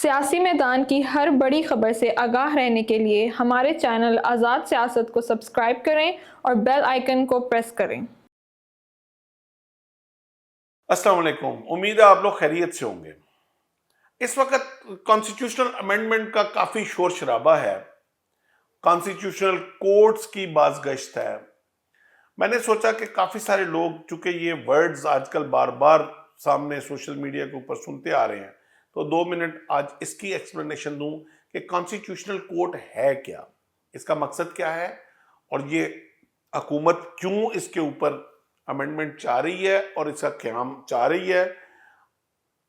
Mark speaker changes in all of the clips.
Speaker 1: سیاسی میدان کی ہر بڑی خبر سے آگاہ رہنے کے لیے ہمارے چینل آزاد سیاست کو سبسکرائب کریں اور بیل آئیکن کو پریس کریں۔
Speaker 2: السلام علیکم، امید ہے آپ لوگ خیریت سے ہوں گے۔ اس وقت کانسٹیٹیوشنل امینڈمنٹ کا کافی شور شرابہ ہے، کانسٹیٹیوشنل کورٹس کی بازگشت ہے۔ میں نے سوچا کہ کافی سارے لوگ، چونکہ یہ ورڈز آج کل بار بار سامنے سوشل میڈیا کے اوپر سنتے آ رہے ہیں، تو 2 منٹ آج اس کی ایکسپلینیشن دوں کہ کانسٹیٹیوشنل کورٹ ہے کیا، اس کا مقصد کیا ہے، اور یہ حکومت کیوں اس کے اوپر امینڈمنٹ چاہ رہی ہے اور اس کا قیام چاہ رہی ہے،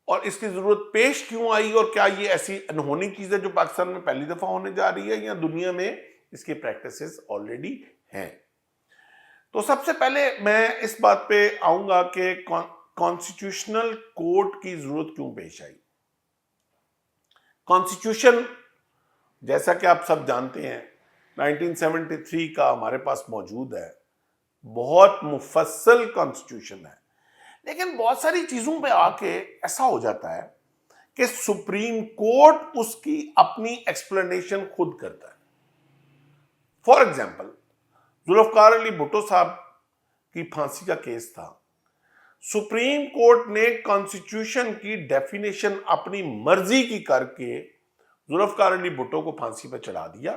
Speaker 2: اور اس کی ضرورت پیش کیوں آئی، اور کیا یہ ایسی انہونی چیز ہے جو پاکستان میں پہلی دفعہ ہونے جا رہی ہے یا دنیا میں اس کی پریکٹسز آلریڈی ہیں۔ تو سب سے پہلے میں اس بات پہ آؤں گا کہ کانسٹیٹیوشنل کورٹ کی ضرورت کیوں پیش آئی۔ کانسٹیٹیوشن جیسا کہ آپ سب جانتے ہیں 1973 کا ہمارے پاس موجود ہے، بہت مفصل کانسٹیٹیوشن ہے، لیکن بہت ساری چیزوں پہ آ کے ایسا ہو جاتا ہے کہ سپریم کورٹ اس کی اپنی ایکسپلینیشن خود کرتا ہے۔ فار ایگزامپل، ذوالفقار علی بھٹو صاحب کی پھانسی کا کیس تھا، سپریم کورٹ نے کانسٹیٹیوشن کی ڈیفینیشن اپنی مرضی کی کر کے ذوالفقار علی بھٹو کو پھانسی پہ چڑھا دیا،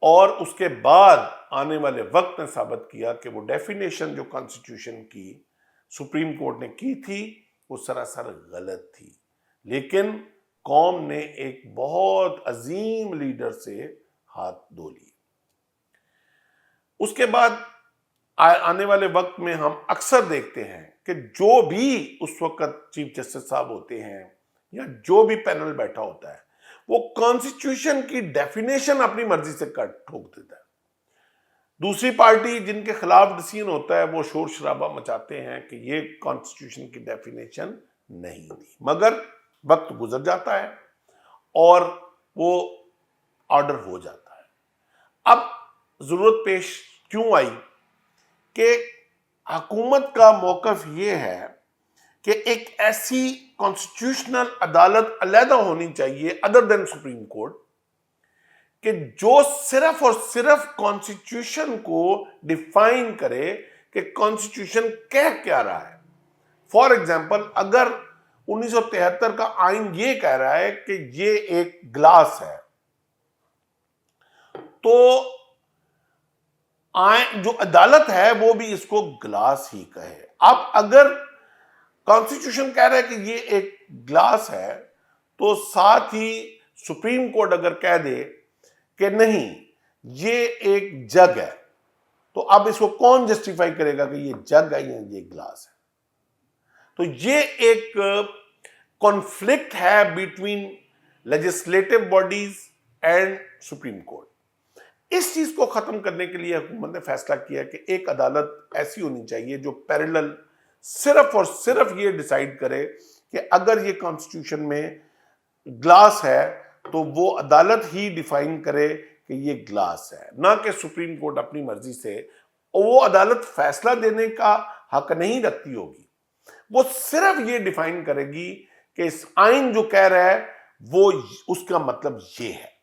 Speaker 2: اور اس کے بعد آنے والے وقت نے ثابت کیا کہ وہ ڈیفینیشن جو کانسٹیٹیوشن کی سپریم کورٹ نے کی تھی وہ سراسر غلط تھی، لیکن قوم نے ایک بہت عظیم لیڈر سے ہاتھ دھو لیے۔ اس کے بعد آنے والے وقت میں ہم اکثر دیکھتے ہیں کہ جو بھی اس وقت چیف جسٹس صاحب ہوتے ہیں یا جو بھی پینل بیٹھا ہوتا ہے، وہ کانسٹیٹیوشن کی ڈیفینیشن اپنی مرضی سے ٹھوک دیتا ہے۔ دوسری پارٹی جن کے خلاف ڈیسیژن ہوتا ہے وہ شور شرابہ مچاتے ہیں کہ یہ کانسٹیٹیوشن کی ڈیفینیشن نہیں تھی، مگر وقت گزر جاتا ہے اور وہ آرڈر ہو جاتا ہے۔ اب ضرورت پیش کیوں آئی کہ حکومت کا موقف یہ ہے کہ ایک ایسی کانسٹیٹیوشنل عدالت علیحدہ ہونی چاہیے ادر دین سپریم کورٹ، کہ جو صرف اور صرف کانسٹیٹیوشن کو ڈیفائن کرے کہ کانسٹیٹیوشن کہہ کیا رہا ہے۔ فار ایگزامپل، اگر 1973 کا آئین یہ کہہ رہا ہے کہ یہ ایک گلاس ہے، تو جو عدالت ہے وہ بھی اس کو گلاس ہی کہے۔ اب اگر کانسٹیٹیوشن کہہ رہا ہے کہ یہ ایک گلاس ہے، تو ساتھ ہی سپریم کورٹ اگر کہہ دے کہ نہیں یہ ایک جگ ہے، تو اب اس کو کون جسٹیفائی کرے گا کہ یہ جگ ہے یا یہ گلاس ہے؟ تو یہ ایک کانفلکٹ ہے between legislative bodies and supreme court. اس چیز کو ختم کرنے کے لیے حکومت نے فیصلہ کیا کہ ایک عدالت ایسی ہونی چاہیے جو پیرلل صرف اور صرف یہ ڈیسائیڈ کرے کہ اگر یہ کانسٹیٹیوشن میں گلاس ہے تو وہ عدالت ہی ڈیفائن کرے کہ یہ گلاس ہے، نہ کہ سپریم کورٹ اپنی مرضی سے۔ وہ عدالت فیصلہ دینے کا حق نہیں رکھتی ہوگی، وہ صرف یہ ڈیفائن کرے گی کہ اس آئین جو کہہ رہا ہے وہ اس کا مطلب یہ ہے۔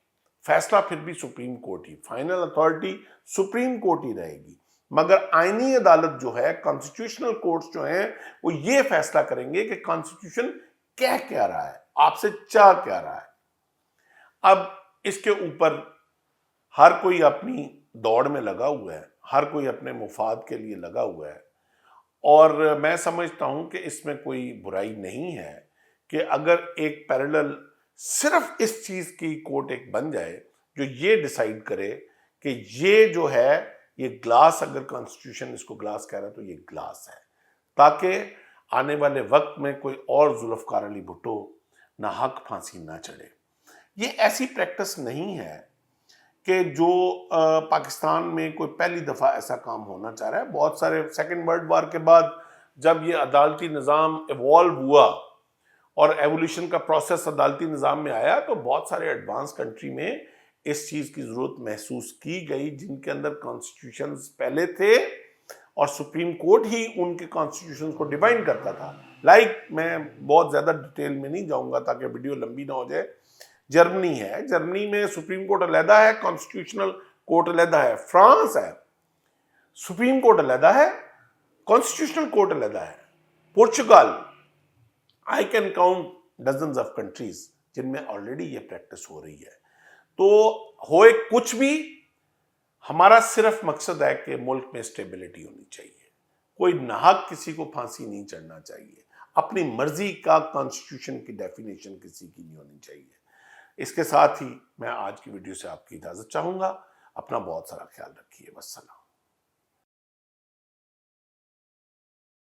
Speaker 2: فیصلہ پھر بھی سپریم کورٹ ہی، فائنل اتھارٹی سپریم کورٹ ہی رہے گی، مگر آئینی عدالت جو ہے، کانسٹیٹیوشنل کورٹس جو ہیں، وہ یہ فیصلہ کریں گے کہ کانسٹیٹیوشن کہہ کیا رہا ہے، آپ سے چاہ کیا رہا ہے۔ اب اس کے اوپر ہر کوئی اپنی دوڑ میں لگا ہوا ہے، ہر کوئی اپنے مفاد کے لیے لگا ہوا ہے، اور میں سمجھتا ہوں کہ اس میں کوئی برائی نہیں ہے کہ اگر ایک پیرلل صرف اس چیز کی کورٹ ایک بن جائے جو یہ ڈیسائیڈ کرے کہ یہ جو ہے یہ گلاس، اگر کانسٹیٹیوشن اس کو گلاس کہہ رہا ہے تو یہ گلاس ہے، تاکہ آنے والے وقت میں کوئی اور ذوالفقار علی بھٹو ناحق پھانسی نہ چڑھے۔ یہ ایسی پریکٹس نہیں ہے کہ جو پاکستان میں کوئی پہلی دفعہ ایسا کام ہونا چاہ رہا ہے۔ بہت سارے سیکنڈ ورلڈ وار کے بعد جب یہ عدالتی نظام ایوالو ہوا اور ایولیوشن کا پروسیس عدالتی نظام میں آیا، تو بہت سارے ایڈوانس کنٹری میں اس چیز کی ضرورت محسوس کی گئی، جن کے اندر کانسٹیٹیوشنز پہلے تھے اور سپریم کورٹ ہی ان کے کانسٹیٹیوشنز کو ڈیفائن کرتا تھا، لائک میں بہت زیادہ ڈیٹیل میں نہیں جاؤں گا تاکہ ویڈیو لمبی نہ ہو جائے. جرمنی ہے, جرمنی میں سپریم کورٹ علیحدہ ہے, کانسٹیٹیوشنل کورٹ علیحدہ ہے. فرانس ہے, سپریم کورٹ علیحدہ ہے, کانسٹیٹیوشنل کورٹ علیحدہ ہے. Portugal, I can count dozens of countries جن میں آلریڈی یہ پریکٹس ہو رہی ہے. تو ہوئے کچھ بھی, ہمارا صرف مقصد ہے کہ ملک میں اسٹیبلٹی ہونی چاہیے. کوئی ناحق کسی کو پھانسی نہیں چڑھنا چاہیے. اپنی مرضی کا کانسٹیٹیوشن کی ڈیفینیشن کسی کی نہیں ہونی چاہیے. اس کے ساتھ ہی میں آج کی ویڈیو سے آپ کی اجازت چاہوں گا. اپنا بہت سارا خیال رکھیے. والسلام.